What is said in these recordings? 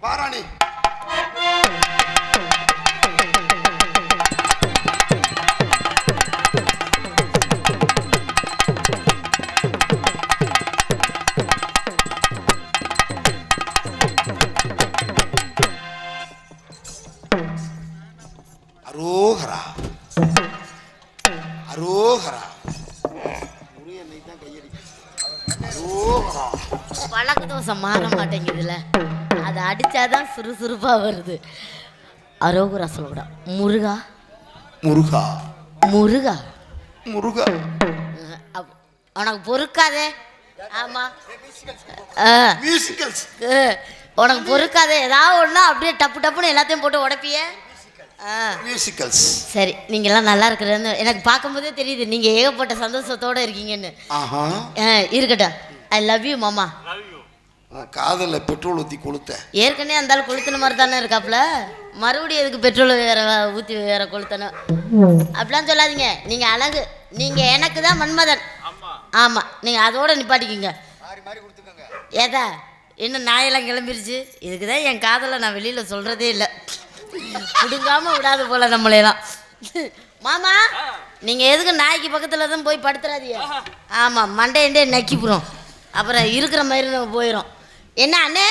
பாராணி அரோகரா அரோகரா பழக்க தோசை மாற மாட்டேங்குதுல, அதை அடிச்சாதான் சுறுசுறுப்பா வருது. அரோகுரா சொல்லக்கூடாது, முருகா முருகா முருகா முருகா. உனக்கு பொறுக்காதே. ஆமா மியூசிக்கல்ஸ் உனக்கு பொறுக்காதே. ஏதாவது ஒண்ணா அப்படியே டப்பு டப்புன்னு எல்லாத்தையும் போட்டு உடப்பிய. மியூசிக்கல்ஸ். சரி, நீங்கெல்லாம் நல்லா இருக்கிறது எனக்கு பார்க்கும்போதே தெரியுது. நீங்க ஏகப்பட்ட சந்தோஷத்தோட இருக்கீங்கன்னு. இருக்கட்டும். ஐ லவ் யூ மாமா. காதல்ல பெட்ரோல் ஊற்றி கொளுத்த ஏற்கனவே அந்த கொளுத்தின மாதிரி தானே இருக்காப்புல, மறுபடியும் எதுக்கு பெட்ரோல் வேற ஊற்றி வேற கொளுத்தணும்? அப்படிலாம் சொல்லாதீங்க. நீங்க அழகு, நீங்க எனக்கு தான் மன்மதன். ஆமா, நீங்க அதோட நிப்பாட்டிக்கிங்க. ஏதா இன்னும் நாயெல்லாம் கிளம்பிருச்சு. இதுக்கு தான் என் காதலை நான் வெளியில சொல்றதே இல்லை. குடுங்காம விடாது போல நம்மளையெல்லாம். மாமா, நீங்க எதுக்கு நாய்க்கு பக்கத்துல தான் போய் படுத்துறாதீங்க. ஆமா, மண்டையண்டே நக்கிப்புறோம், அப்புறம் இருக்கிற மாதிரி போயிடும். என்ன அண்ணே,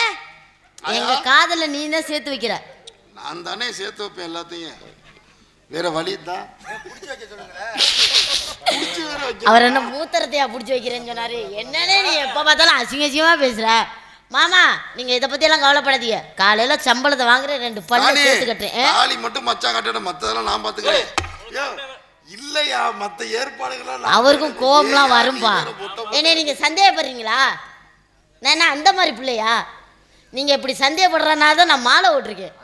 எங்க காதல நீ தான் சேர்த்து வைக்கிற. நான் தானே சேர்த்து வைப்பேன் எல்லாத்தையும், வேற வழி தான். அவர் என்ன மூத்தரத்தையா பிடிச்சி வைக்கிறேன்னு சொன்னாரு. என்னன்னே நீ எப்ப பார்த்தாலும் அசிங்க அசிங்கமா பேசுற. மாமா, நீங்க இதை பத்தி எல்லாம் கவலைப்படாதீங்க. காலையில சம்பளத்தை வாங்குற 2 பல்ல சேர்த்து கட்டுறேன். தாலி மட்டும் மச்சான் கட்டிட, மத்ததெல்லாம் நான் பாத்துக்கிறேன். இல்லையா, மத்த ஏற்பாடுகள் அவருக்கும் கோபம்லாம் வரும்பா. என்ன நீங்க சந்தேகப்படுறீங்களா? நான் அந்த மாதிரி பிள்ளையா? நீங்க இப்படி சந்தேகப்படுறனால தான் நான் மாலை ஓட்டிருக்கேன்.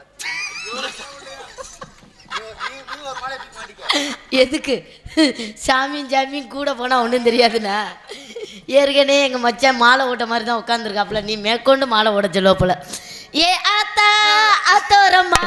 எதுக்கு? சாமியும் கூட போனா ஒன்றும் தெரியாதுண்ணா. ஏற்கனவே எங்க மச்சான் மாலை ஓட்ட மாதிரி தான் உட்காந்துருக்காப்புல. நீ மேற்கொண்டு மாலை ஓட சொல்லுவ போல. ஏ ஆத்தா அத்தோரம்மா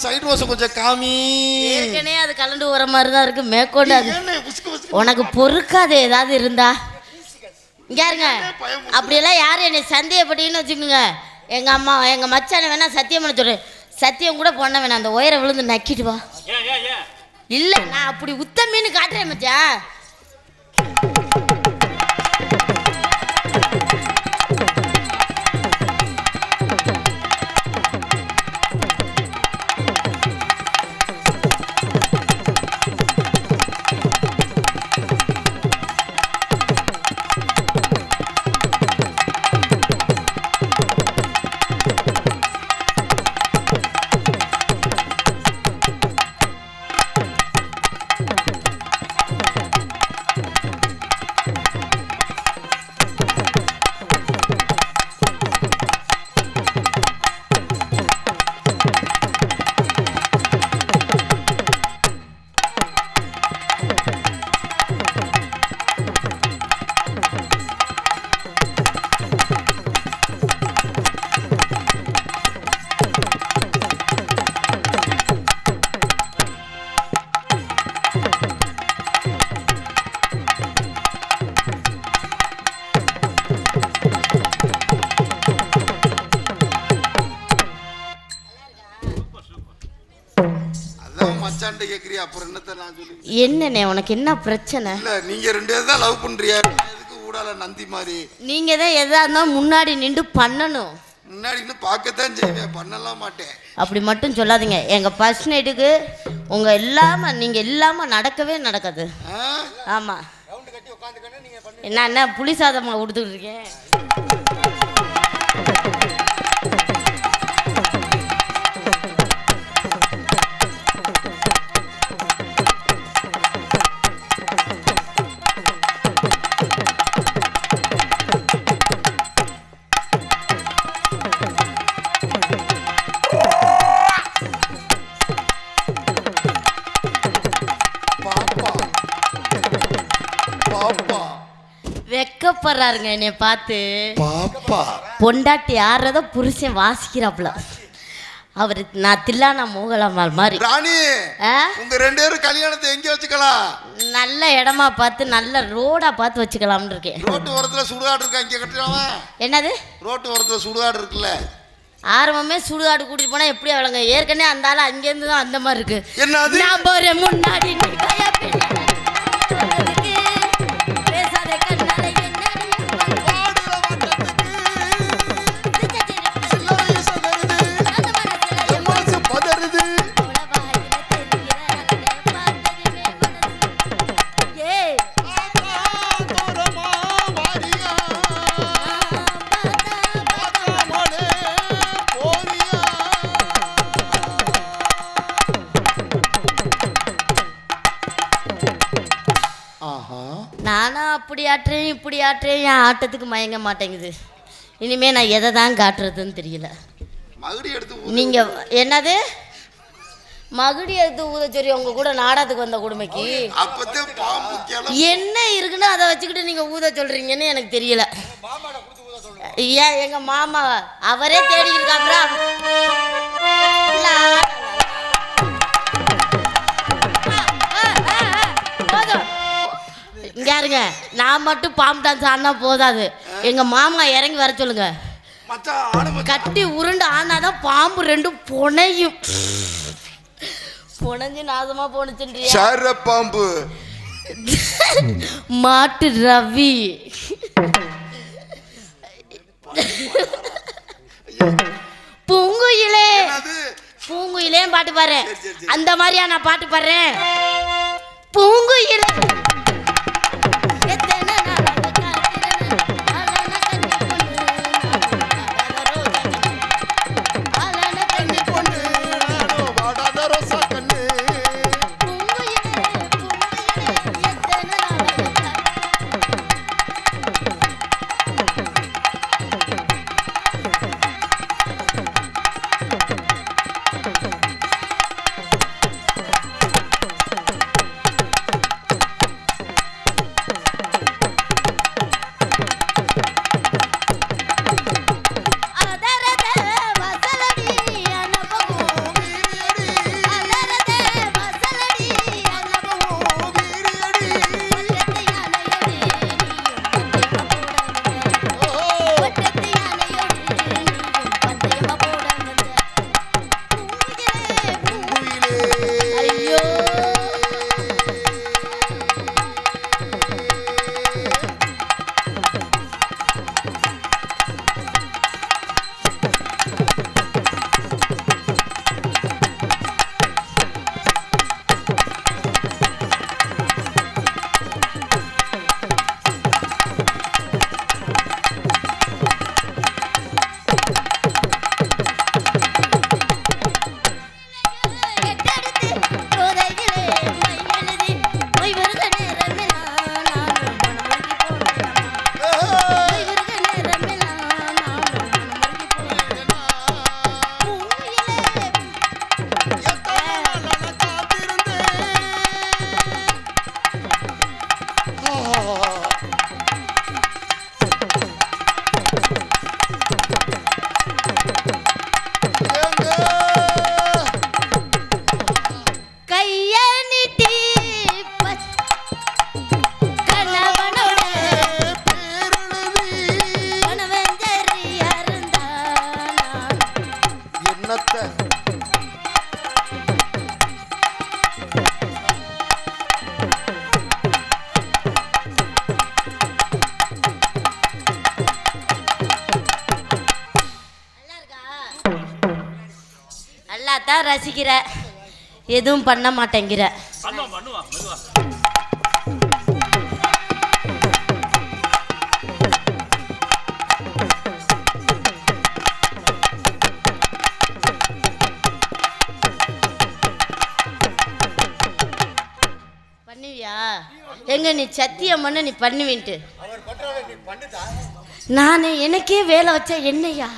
சைடு வாசம் கொஞ்சம் காமி. ஏற்கனவே அது கலண்டு வர மாதிரி தான் இருக்கு. மேற்கொண்டு அது உனக்கு பொறுக்காது ஏதாவது இருந்தா இங்க இருங்க. அப்படியெல்லாம் யாரும் என்னை சந்தேகப்பட்டீங்கன்னு வச்சுக்கோங்க. எங்க அம்மா எங்க மச்சானை வேணா சத்தியம் பண்ண சொல்றேன். சத்தியம் கூட பண்ண வேணாம், அந்த உயர விழுந்து நக்கிட்டு வா. இல்ல, நான் அப்படி உத்தமின்னு காட்டுறேன் மச்சான். வேண்டான்னு கேக்குறியா? அப்புறம் என்னத்த நான் சொல்லி? என்னண்ணே உனக்கு என்ன பிரச்சனை? இல்ல நீங்க 2 பேரும் தான் லவ் பண்றியா? எதுக்கு ஊடால நந்தி மாதிரி? நீங்க தான் எதா இருந்தாலும் முன்னாடி நின்று பண்ணணும். முன்னாடி இன்னும் பார்க்கத்தான் செய்வேன், பண்ணலாம் மாட்டேன். அப்படி மட்டும் சொல்லாதீங்க. எங்க ஃபர்ஸ்ட் நைட்டுக்கு நீங்க இல்லாம நடக்கவே நடக்காது. ஆமா. என்ன புளி சாதமா கொடுத்துட்டு இருக்கேன்? வெக்கப்படுறாருங்க என்னை பார்த்து. பாப்பா பொண்டாட்டி ஆடுறத புருஷன் வாசிக்கிறாப்புல. அவரு நான் தில்லானா மோகலாமால் மாதிரி. ராணி உங்க 2 பேரும் கல்யாணத்தை எங்க வச்சுக்கலாம்? நல்ல இடமா பார்த்து நல்ல ரோடா பார்த்து வச்சுக்கலாம்னு இருக்கேன். ரோட்டு ஓரத்துல சுடுகாடு இருக்கா, இங்க கட்டலாமா? என்னது? ரோட்டு ஓரத்துல சுடுகாடு இருக்குல்ல? ஆரம்பமே சுடுகாடு கூட்டிட்டு போனா எப்படி அவளங்க? ஏற்கனவே அந்த ஆள் அங்கேருந்து தான் அந்த மாதிரி இருக்கு. என்னது? நான் போறேன் முன்னாடி நீ பேசாத கண்ணால நானா அப்படி ஆட்டுறேன் இப்படி ஆட்டுறேன், என் ஆட்டத்துக்கு மயங்க மாட்டேங்குது. இனிமே நான் எதை தான் காட்டுறதுன்னு தெரியல. நீங்க என்னது மகுடி எடுத்து ஊத சொல்லி உங்க கூட நாடகத்துக்கு வந்த கொடுமைக்கு என்ன இருக்குன்னு அதை வச்சுக்கிட்டு நீங்க ஊத சொல்றீங்கன்னு எனக்கு தெரியல. ஏன் எங்க மாமா அவரே தேடி இருக்காப்ரா. இங்க இருங்க, நான் மட்டும் பாம்பு டான்ஸ் ஆனா போதாது, எங்க மாமா இறங்கி வர சொல்லுங்க. கட்டி உருண்டு ஆனாதான் பாம்பு 2 புனையும். புனைஞ்சு நாசமா போனுச்சுன்றியா? பாம்பு மாட்டு ரவி பூங்குயிலே பூங்குயிலே பாட்டு பாரு. அந்த மாதிரியா நான் பாட்டு பாடுறேன். பூங்குயிலே ரசிக்கிற, எதுவும் பண்ண மாட்டேங்கிற. பண்ணுவியா? எங்க நீ சத்தியம் பண்ண நீ பண்ணுவின்ட்டு நான் எனக்கே வேலை வச்சா என்னையா?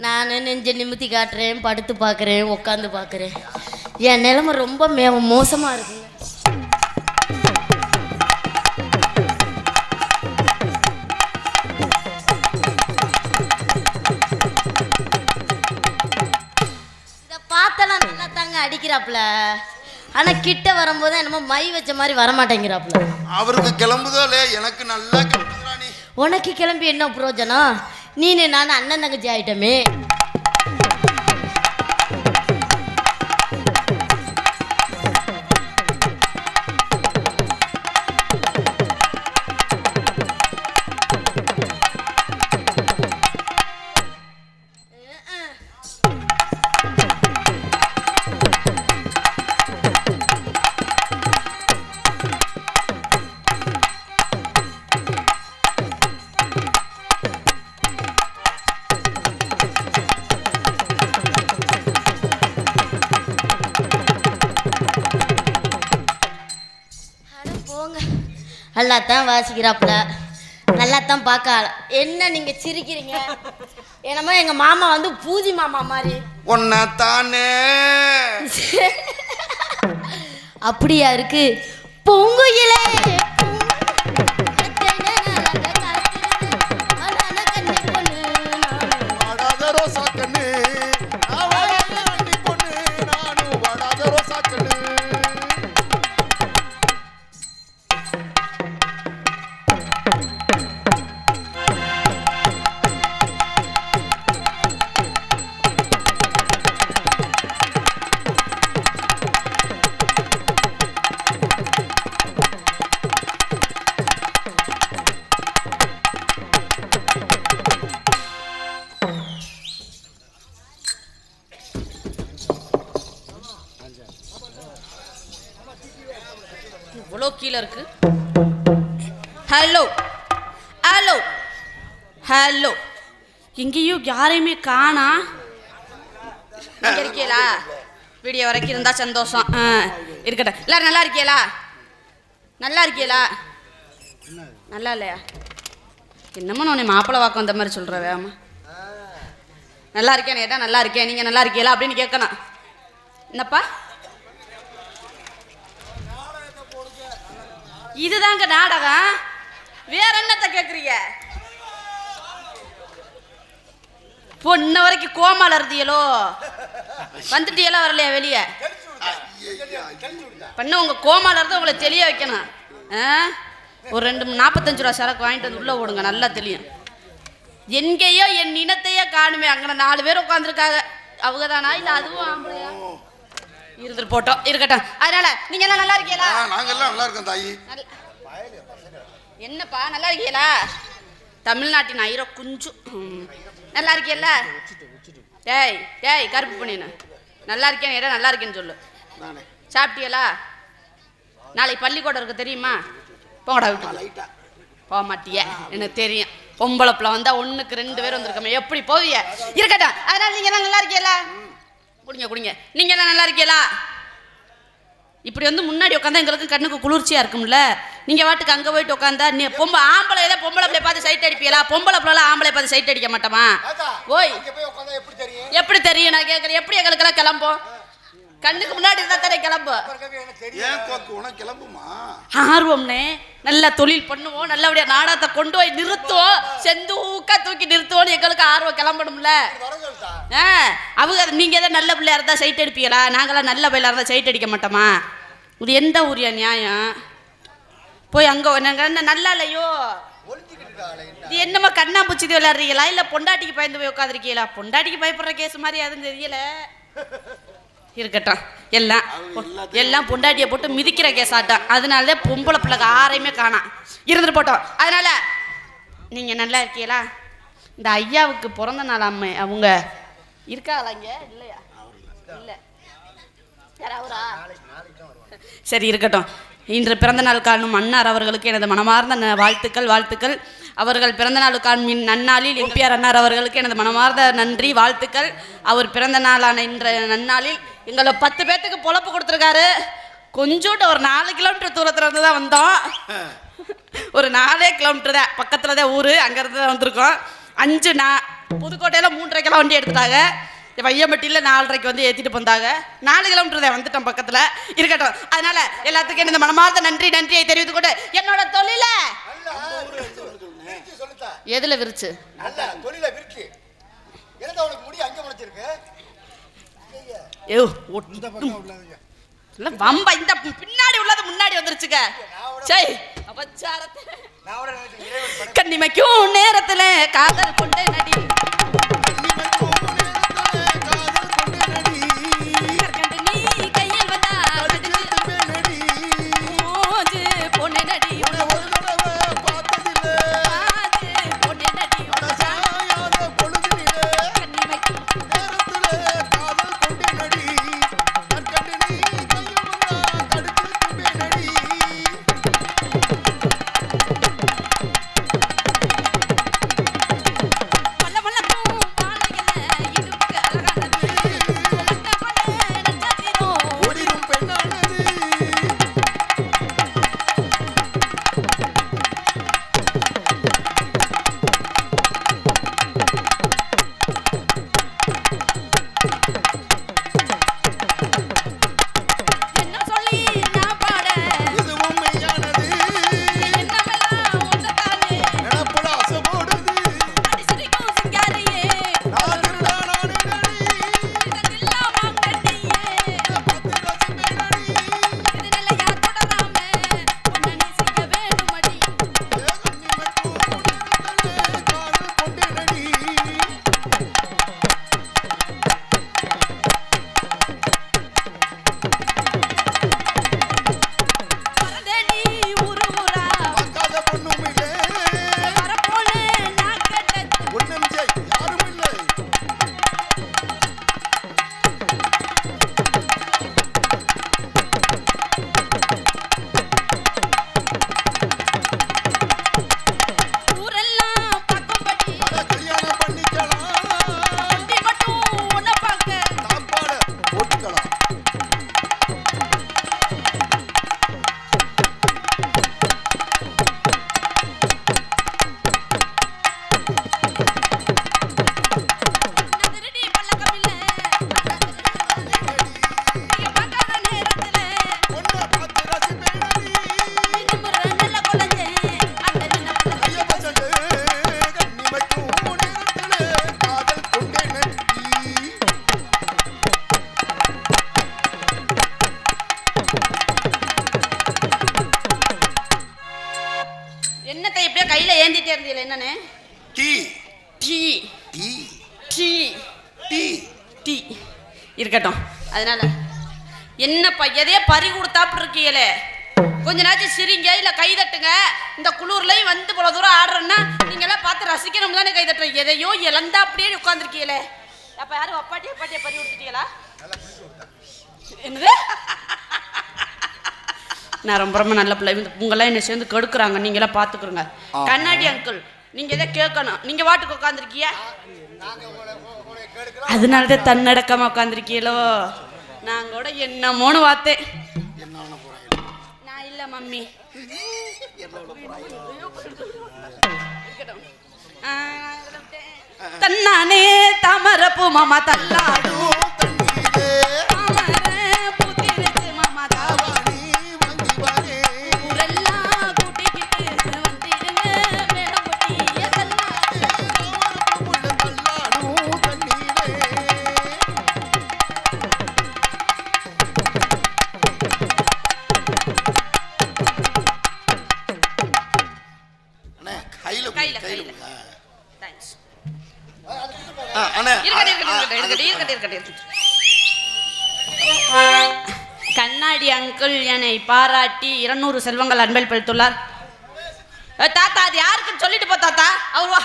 நான் நெஞ்ச நிமித்தி காட்டுறேன், படுத்து பார்க்குறேன், உட்காந்து பார்க்குறேன். என் நிலைமை ரொம்ப மோசமாக இருக்குங்க. இதை பார்த்தலாம் நல்லா தாங்க அடிக்கிறாப்புல, ஆனால் கிட்ட வரும்போது என்னமோ மை வச்ச மாதிரி வரமாட்டேங்கிறாப்புல. அவருக்கு கிளம்புதோலே, எனக்கு நல்லா கிளம்புதுடா. நீ உனக்கு கிளம்பி என்ன பிரயோஜனம்? நீனு நான் அண்ணன் தங்கச்சி ஆயிட்டமே. நல்லாத்தான் வாசிக்கிறாப்புல, நல்லாத்தான் பார்க்க. என்ன நீங்க சிரிக்கிறீங்க? என்னமோ எங்க மாமா வந்து பூஜி மாமா மாதிரி. ஒன்ன தானே அப்படியா இருக்கு? பொங்குயிலே இவ்வளோ கீழே இருக்கு. ஹலோ ஹலோ ஹலோ, எங்கேயும் யாரையுமே காணா. இங்கே இருக்கீங்களா? வீடியோ வரைக்கும் இருந்தா சந்தோஷம். இருக்கட்டும். எல்லாரும் நல்லா இருக்கீங்களா? நல்லா இருக்கீங்களா? நல்லா இல்லையா? என்னமோ நான் மாப்பிள்ளை வாக்கம் வந்த மாதிரி சொல்கிற வேமா. நல்லா இருக்கேன் கேட்டா நல்லா இருக்கேன், நீங்கள் நல்லா இருக்கீங்களா அப்படின்னு கேட்கணும். என்னப்பா இதுதாங்க நாடகம், வேற என்னத்தை கேட்குறீங்க? பொண்ணு வரைக்கும் கோமால இருந்தீங்களோ, வந்துட்டீங்களா வரலையா வெளியே? பண்ண உங்க கோமால இருந்தா உங்களை தெளிய வைக்கணும். ஒரு 45 ரூபா சரக்கு வாங்கிட்டு வந்து உள்ள ஓடுங்க, நல்லா தெரியும். எங்கேயோ என் இனத்தையே காணுமே, அங்கே 4 பேர் உட்காந்துருக்காங்க. அவங்க தானா இல்லை அதுவும் ஆம்பளையா? இருந்துட்டு போட்டோம், இருக்கட்டும். அதனால நீங்க எல்லாம் நல்லா இருக்கீங்களா? நாங்க எல்லாம் நல்லா இருக்கோம் தாயி. என்னப்பா நல்லா இருக்கீங்களா? தமிழ்நாட்டின் ஐரோ குஞ்சு நல்லா இருக்கீல்ல? டேய் டேய் கருப்பு பண்ணினு நல்லா இருக்கேன் ஏடா, நல்லா இருக்கேன்னு சொல்லு. சாப்பிட்டீங்களா? நாளைக்கு பள்ளிக்கூடம் இருக்கு தெரியுமா? போங்கடா வீட்டுக்கு. போக மாட்டிய, எனக்கு தெரியும். பொம்பளை பிள்ளை வந்தா 1க்கு 2 பேர் வந்திருக்கோமே, எப்படி போவீங்க? இருக்கட்டும். அதனால நீங்க எல்லாம் நல்லா இருக்கீங்களா? குடிங்க குடிங்க. நீங்க எல்லாம் நல்லா இருக்கீங்களா? இப்படி வந்து முன்னாடி உட்காந்தா எங்களுக்கு கண்ணுக்கு குளிர்ச்சியா இருக்கும்ல. நீங்க வாட்டுக்கு அங்க போயிட்டு உட்காந்தா நீ ஆம்பளை பொம்பளை பிள்ளை பார்த்து சைட் அடிப்பீங்களா? பொம்பளை பிள்ளை ஆம்பளை பார்த்து சைட் அடிக்க மாட்டோமா? ஓய் எப்படி தெரியும் நான் கேட்கறேன். எப்படி எங்களுக்கெல்லாம் கிளம்போம்? கண்ணுக்கு முன்னாடி இருந்தா தானே கிளம்பு. ஏன் கோக்கு உனக்கு கிளம்புமா? ஆர்வம்னே, நல்ல தொழில் பண்ணுவோம், நல்லபடியா நாடகத்தை கொண்டு போய் நிறுத்துவோம், செந்தூக்கா தூக்கி நிறுத்துவோம். எங்களுக்கு ஆர்வம் கிளம்பணும்ல. அவங்க நீங்க ஏதாவது நல்ல பிள்ளையா இருந்தா சைட் அடிப்பீங்களா? நாங்களாம் நல்ல பிள்ளையா இருந்தா சைட் அடிக்க மாட்டோமா? இது எந்த ஊரியா நியாயம்? போய் அங்க நாங்க நல்லா இல்லையோ? இது என்னமா கண்ணாம்பூச்சி விளையாடுறீங்களா இல்ல பொண்டாட்டிக்கு பயந்து போய் உட்காந்துருக்கீங்களா? பொண்டாட்டிக்கு பயப்படுற கேஸ் மாதிரி அதுன்னு தெரியல. இருக்கட்டும், எல்லாம் பொண்டாட்டியை போட்டு மிதிக்கிற கேஸ் ஆட்டம். அதனாலதான் பொம்பளை பிள்ளைக்கு ஆரையுமே காணாம். இருந்துட்டு போட்டோம். அதனால நீங்க நல்லா இருக்கீங்களா? இந்த ஐயாவுக்கு பிறந்த நாள் அம்மை அவங்க இருக்காங்களா இங்க? இல்லையா? இல்ல. அவரா? சரி, இருக்கட்டும். இன்று பிறந்த நாள் காணும் அன்னார் அவர்களுக்கு எனது மனமார்ந்த வாழ்த்துக்கள். அவர்கள் பிறந்த நாள் காணும் நன்னாளில் எம்பிஆர் அன்னார் அவர்களுக்கு எனது மனமார்ந்த நன்றி, வாழ்த்துக்கள். அவர் பிறந்த நாளான இன்ற நன்னாளில் எங்களை 10 பேர்த்துக்கு பொழப்பு கொடுத்துருக்காரு. கொஞ்சோண்டு ஒரு 4 கிலோமீட்டர் தூரத்துல இருந்து தான் வந்தோம். ஒரு 4 கிலோமீட்டர் தான், பக்கத்துல தான் ஊரு, அங்கிருந்து தான் வந்திருக்கோம். 5 புதுக்கோட்டையில 3:30 கிலோ வண்டி எடுத்துட்டாங்க. வையம்பட்டியில் 4:30 வந்து ஏற்றிட்டு போந்தாங்க. 4 கிலோமீட்டர் தான் வந்துட்டோம் பக்கத்தில். இருக்கட்டும். அதனால எல்லாத்துக்கும் எனது மனமார்ந்த நன்றியை தெரிவித்துக் கொண்டு என்னோட தொழில எதுல விரிச்சு வம்ப இந்த பின்னாடி உள்ளது முன்னாடி வந்துருச்சுங்க. கண்ணிமைக்கும் நேரத்துல காதல் கொண்டே நடி இருக்கட்டும். அதனால என்னப்பா எதையே பறி கொடுத்தாப்பு இருக்கீங்களே, கொஞ்ச நாச்சும் சிரிங்க இல்ல கை தட்டுங்க. இந்த குளூர்லயும் வந்து போல தூரம் ஆடுறேன்னா நீங்க எல்லாம் பார்த்து ரசிக்கணும் தானே கை தட்டுறேன். எதையோ இழந்தா அப்படியே உட்காந்துருக்கீங்களே. அப்ப யாரும் அப்பாட்டியா பறி கொடுத்துட்டீங்களா? என்னது? நான் ரொம்ப ரொம்ப நல்ல பிள்ளை. உங்கெல்லாம் என்ன சேர்ந்து கெடுக்குறாங்க, நீங்களாம் பார்த்துக்குறோங்க. கண்ணாடி அங்கிள், நீங்க எதை கேட்கணும். நீங்க வாட்டுக்கு உட்காந்துருக்கிய, அதனாலதான் தன்னடக்கமா உட்காந்துருக்கீங்களோ. நான் கூட என்னமோன்னு பார்த்தேன். நான் இல்ல மம்மி. தன்னானே தாமரப்பூ மாமா தள்ளாடும் கையில கையில கையில கையில தேங்க்ஸ் அண்ணே இருக்கட்டும். கண்ணாடி அங்கிள் என்னை பாராட்டி 200 செல்வங்கள் அன்பல் பளித்துள்ளார். தாத்தா அது யாருக்குன்னு சொல்லிட்டு போ தாத்தா. அவருவா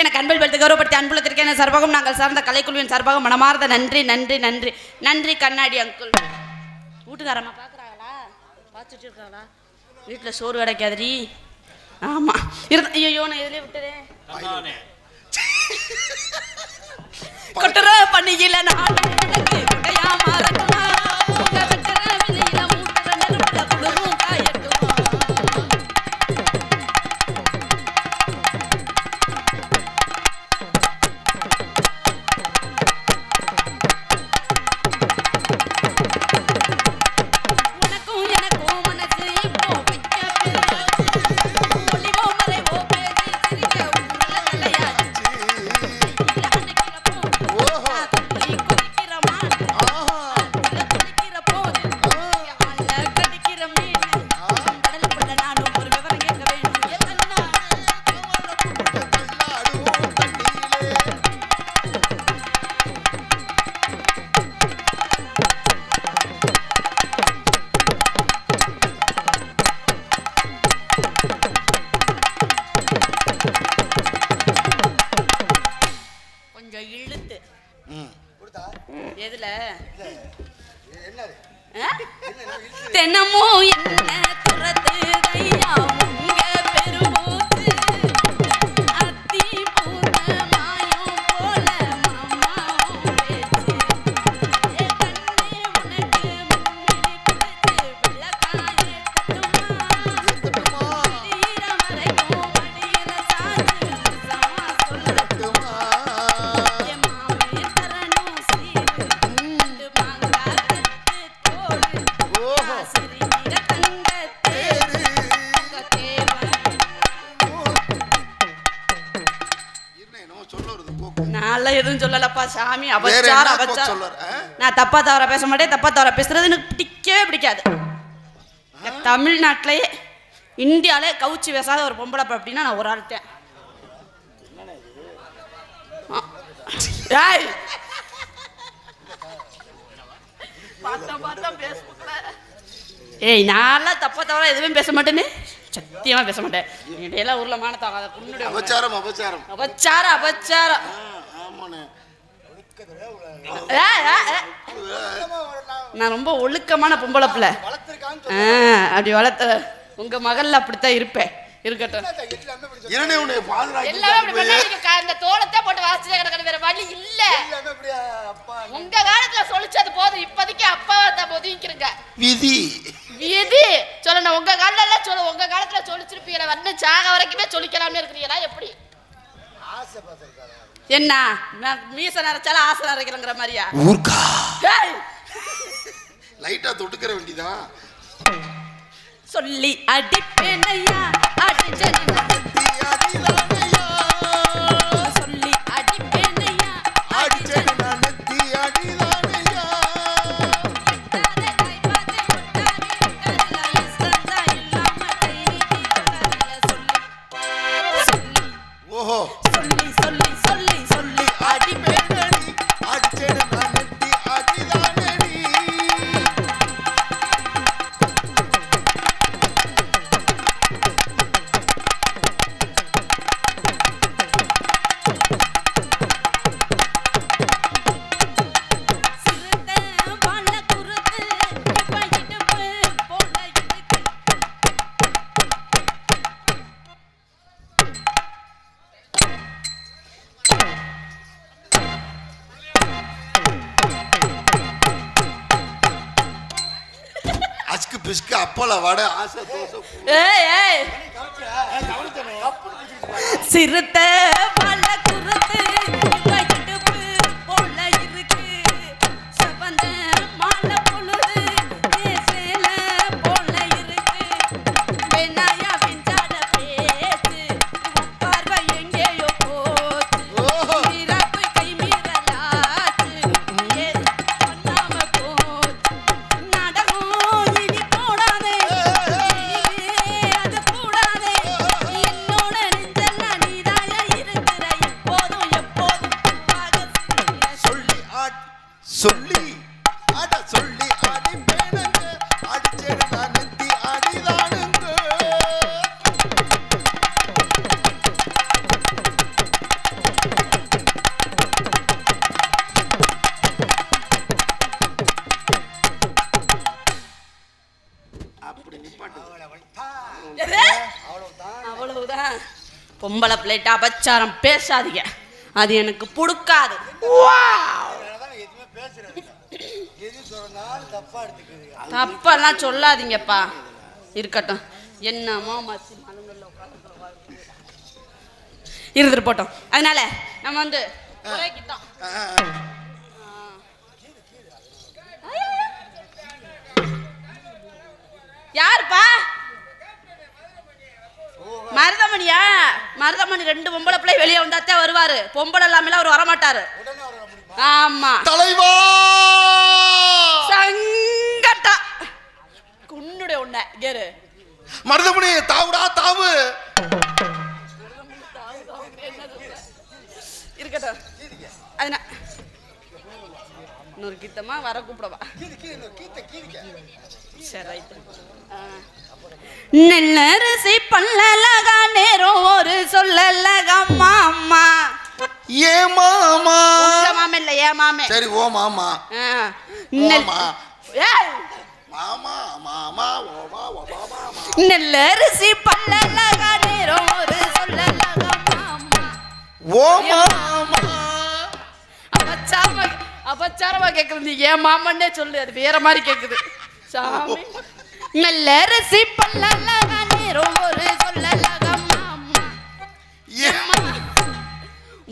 எனக்கு அன்பல் பளித்து கௌரவப்படுத்தி அன்புலத்திற்கேன சார்பாகவும் நாங்கள் சார்ந்த கலைக்குழுவின் சார்பாக மனமார்ந்த நன்றி நன்றி நன்றி நன்றி கண்ணாடி அங்கிள். வீட்டுக்காரம்மா பார்க்குறாங்களா? பார்த்துட்டு இருக்காங்களா? வீட்டில் சோறு கிடைக்காதடி. ஆமாம் ஐயோ நான் எதுலேயே விட்டுறேன். கொட்டுற பண்ணியில நான் குட்டையா மாறட்டுமா எதுல தினமும் என்ன துரத்து தையா உங்க பெருமூத்து அத்தி பூத்த மாயம் போல மாமாவும் பேச்சு கண்ணே உனக்கு முன்னிலை கொடுத்து வெள்ளக்காயே தட்டுமா ஈர மறைக்கும் மடியில சாஞ்சு சமா சொல்லட்டுமா எதுவும் சொல்லலப்பா சாமி. நான் தப்பா தவற பேச மாட்டேன். தப்பா தவற பேசுறது எனக்கு பிடிக்கவே பிடிக்காது. தமிழ்நாட்டிலேயே இந்தியாவிலே கவுச்சி பேசாத ஒரு பொம்பளை அப்படின்னா நான் ஒரு ஆள்கிட்டேன். ஏய் நான்லாம் தப்பா தவற எதுவுமே பேச மாட்டேன்னு சத்தியமா பேச மாட்டேன். இடையெல்லாம் ஊர்ல மானத்தாகாத அபச்சாரம் அபச்சாரம் அபச்சாரம் அபச்சாரம். நான் ரொம்ப ஒழுக்கமான பொம்பளை பிள்ளை. அப்படி வளர்த்த உங்க மகள்ல அப்படித்தான் இருப்பேன். இருக்கட்டும். இந்த தோளத்தை போட்டு வாசிச்சே கிடக்கிற வேற வழி இல்ல. உங்க காலத்துல சொல்லிச்சது போதும். இப்போதைக்கு அப்பாவை தான் ஒதுங்கிக்கிறங்க. விதி விதி சொல்லணும். உங்க காலத்துல எல்லாம் சொல்ல. உங்க காலத்துல சொல்லிச்சிருப்பீங்க. வந்து சாக வரைக்குமே சொல்லிக்கலாம்னு இருக்கிறீங்களா? எப்படி என்ன மீச நரைச்சாலும் ஆசை நரைக்கலங்கிற மாதிரியா? லைட்டா தொட்டுக்கிற வேண்டிதான். சொல்லி அடிப்பேனையா அடிச்சேனையா சொல்லி அடிப்பேனையா அடிச்சேனையா அடிதானையா ஓஹோ சொல்லி சொல்லி சொல்லி சொல்லி அடிப்பேனடி அடிச்சேனையா நெத்தி அடிதானடி. பிஸ்கு அப்பள வடை ஆசை தோசை. ஏய் சிறுத்தை பல குருத்து இடுப்பு போல இருக்கு சபந்த மாலை பொழுது சேல போல இருக்கு வேணாயா வெஞ்சாட பேச்சு பார்வை எங்கேயோ போச்சு மீறாப்பு கை மீறலாச்சு ஏது பண்ணாம போச்சு நாடகம் இனி போடாதே அது கூடாதே என்னோட அவ்வளவுதான். பொம்பளை பிள்ளைட்ட அபச்சாரம் பேசாதீங்க, அது எனக்கு பிடிக்காது. தப்பெல்லாம் சொல்லாதீங்கப்பா. இருக்கட்டும், என்னமோ மசி மனங்கள்ல இருந்துட்டு போட்டோம். அதனால நம்ம வந்து குறைக்கிட்டோம். யாருப்பா? மருதமணியா? மருதமணி 2 பொம்பளை பிள்ளை வெளியே வந்தாத்தே வருவாரு. பொம்பளை இல்லாம அவர் வரமாட்டாரு. ஆமா தலைவா சங்கட்டா குன்னுடைய உன்னை கேரு. மருதமணி தாவுடா தாவு. இருக்கட்டும். அதனா இன்னொரு கீத்தமா வர கூப்பிடவா? சரி ரைட். நெல்லரசி பல்லலகா நேரம் ஒரு சொல்லலகா மாமா. ஏ மாமா. உங்க மாமா இல்ல, ஏ மாமே. சரி ஓ மாமா. மாமா மாமா ஓமா ஓமா. நெல்லரசி பல்லலகா நேரம் ஒரு சொல்லலகா மாமா. ஓ மாமா. அபச்சாரமா கேக்குது. ஏன் மாமன்னே சொல்லு, அது வேற மாதிரி கேக்குது. சாமி. நெல்லரசி பல்லலகா நேரம் ஒரு சொல்லலகா மாமா.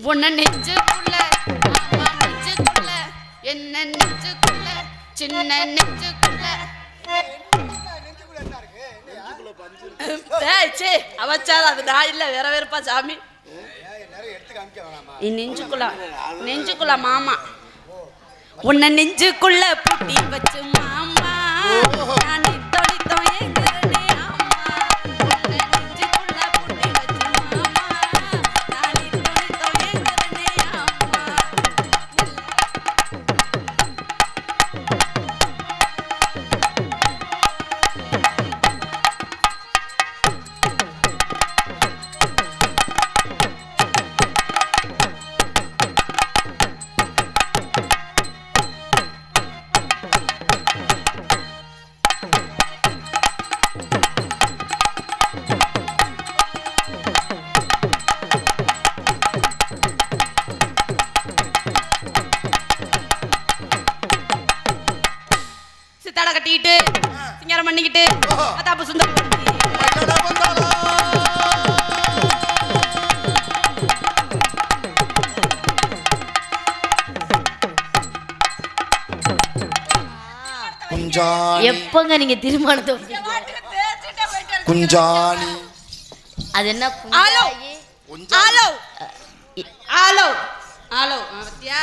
உன்ன நெஞ்சுக்குள்ள நெஞ்சுக்குள்ள என்ன நெஞ்சுக்குள்ள சின்ன நெஞ்சுக்குள்ள அவச்சாரம். அது நான் இல்ல, வேற வேறப்பா சாமி. நெஞ்சுக்குள்ள மாமா. உன்னை நெஞ்சுக்குள்ள புட்டி வச்சு மாமா. நானே தொலைத்தோம் எங்கனே ஆமா. உன்னை நெஞ்சுக்குள்ள புட்டி வச்சு மாமா. நானே தொலைத்தோம் எங்கனே ஆமா. சித்தாட கட்டிக்கிட்டு சிங்காரம் பண்ணிக்கிட்டு தாப்பு சுந்தரம் எப்பங்க நீங்க தீர்மானத்தை குஞ்சாணி? அது என்ன? ஆலோ ஆலோ ஆலோ ஆலோ. பத்தியா?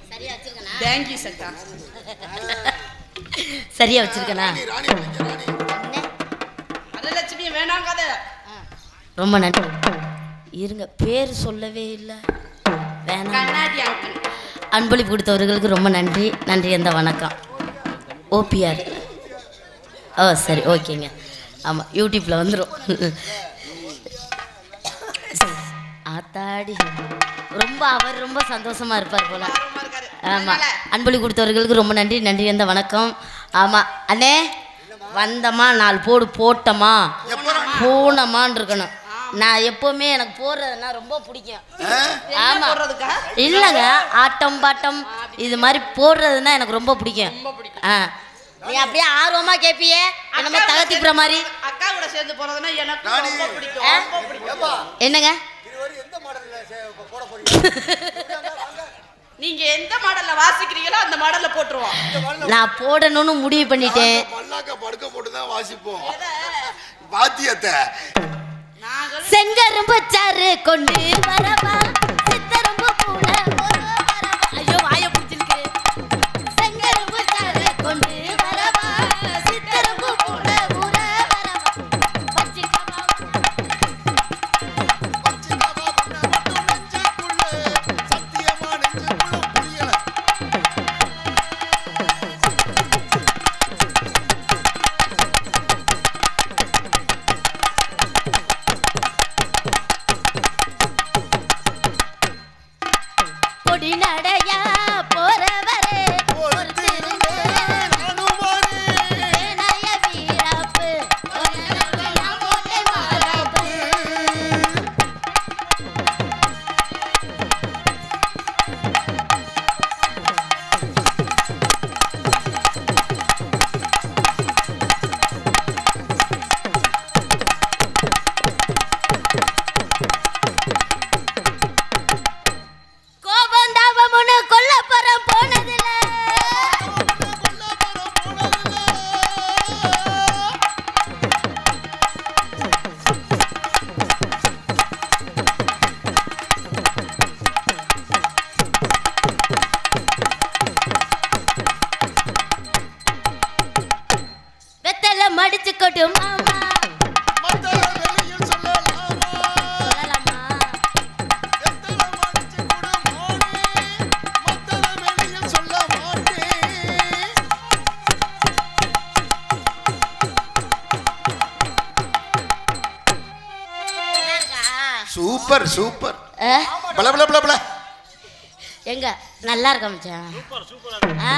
சரியா வச்சிருக்கனா? தேங்க்யூ சக்கா. சரியா வச்சிருக்கனா? வரலட்சுமி வேணாம் கதை. ரொம்ப நன்றி. இருங்க, பேர் சொல்லவே இல்லை. வேணாம். கண்ணாடி அங்கிள். அன்பளிப்பு கொடுத்தவர்களுக்கு ரொம்ப நன்றி. நன்றி, எந்த வணக்கம். ஓபிஆர். ஓ சரி, ஓகேங்க. ஆமாம், யூடியூப்பில் வந்துடும். ஆத்தாடி, அவர் ரொம்ப சந்தோஷமாக இருப்பார் போல. ஆமாம், அன்பளிப்பு கொடுத்தவர்களுக்கு ரொம்ப நன்றி. நன்றி, எந்த வணக்கம். ஆமாம் அண்ணே, வந்தமா 4 போடு போட்டோமா போனமான்னு இருக்கணும். நான் எப்பவுமே எனக்கு போடுறதுன்னா ரொம்ப பிடிக்கும். ஆமா இல்லைங்க, ஆட்டம் பாட்டம் இது மாதிரி போடுறதுன்னா எனக்கு ரொம்ப பிடிக்கும். நீ அப்படியே ஆர்வமா கேப்பியே, என்னமோ தகத்திப்புற மாதிரி. அக்கா கூட சேர்ந்து போறதுன்னா எனக்கு ரொம்ப பிடிக்கும். என்னங்க நீங்க எந்த மாடல்ல வாசிக்கிறீங்களோ அந்த மாடல்ல போட்டுருவோம். நான் போடணும்னு முடிவு பண்ணிட்டேன். பல்லாக்க படுக்க போட்டு தான் வாசிப்போம் வாத்தியத்தை. செங்கரும்பு சாறு கொண்டு வரவா, சித்தரும்பு கூட வரவா. ஐயோ வாய பிடிச்சிருக்கு. செங்கரும்பு சாறு கொண்டு வரவா, சித்தரும்பு கூட வரவா. சூப்பர் சூப்பர் ஆ? பல பல பல பல எங்க நல்லா இருக்க மச்சான் ஆ